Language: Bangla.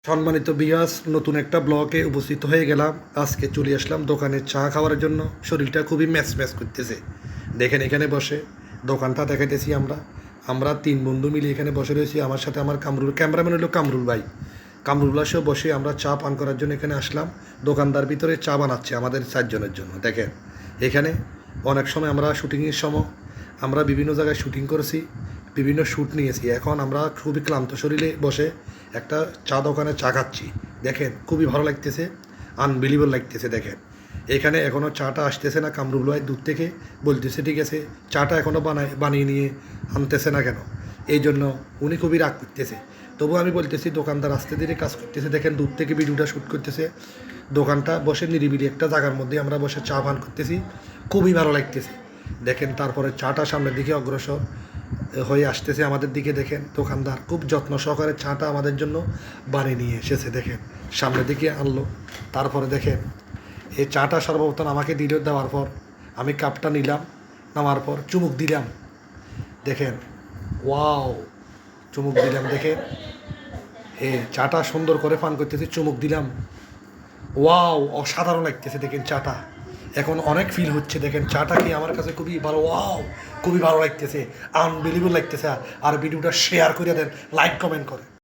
সম্মানিত বিয়াস, নতুন একটা ব্লকে উপস্থিত হয়ে গেলাম। আজকে চলে আসলাম দোকানে চা খাওয়ার জন্য। শরীরটা খুবই ম্যাচ ম্যাচ করতেছে। দেখেন এখানে বসে দোকানটা দেখাইতেছি আমরা আমরা তিন বন্ধু মিলে এখানে বসে রয়েছি। আমার সাথে আমার ক্যামেরাম্যান হলো কামরুল ভাই। কামরুল ভাই সহ বসে আমরা চা পান করার জন্য এখানে আসলাম। দোকানদার ভিতরে চা বানাচ্ছে আমাদের চারজনের জন্য। দেখেন এখানে অনেক সময় আমরা শুটিংয়ের সময় আমরা বিভিন্ন জায়গায় শুটিং করেছি, বিভিন্ন শ্যুট নিয়েছি। এখন আমরা খুবই ক্লান্ত শরীরে বসে একটা চা দোকানে চা খাচ্ছি। দেখেন খুবই ভালো লাগতেছে, আনবিলিভেবল লাগতেছে। দেখেন এখানে এখনও চাটা আসতেছে না। কামরুল ভাই দূর থেকে বলতেছে ঠিক আছে, চাটা এখনও বানিয়ে নিয়ে আনতেছে না কেন। এই জন্য উনি খুবই রাগ করতেছে। তবু আমি বলতেছি দোকানদার আস্তে ধীরে কাজ করতেছে। দেখেন দূর থেকে ভিডিওটা শ্যুট করতেছে। দোকানটা বসে নিরিবিলি একটা জায়গার মধ্যে আমরা বসে চা পান করতেছি, খুবই ভালো লাগতেছে। দেখেন তারপরে চাটা সামনের দিকে অগ্রসর হয়ে আসতেছে আমাদের দিকে। দেখেন দোকানদার খুব যত্ন সহকারে চাটা আমাদের জন্য বানিয়ে নিয়ে এসেছে। দেখেন সামনের দিকে আনলো। তারপরে দেখেন এই চাটা সর্বপ্রথম আমাকে দিল। দেওয়ার পর আমি কাপটা নিলাম, নামার পর চুমুক দিলাম। দেখেন ওয়াও, চুমুক দিলাম। দেখেন চাটা সুন্দর করে পান করতেছি, চুমুক দিলাম। ওয়াও, অসাধারণ লাগতেছে। দেখেন চাটা এখন অনেক ফিল হচ্ছে। দেখেন চাটা কি আমার কাছে খুবই ভালো। ওয়াও, খুবই ভালো লাগতেছে, আনবিলিভেবল লাগতেছে। আর ভিডিওটা শেয়ার করে দেন, লাইক কমেন্ট করে।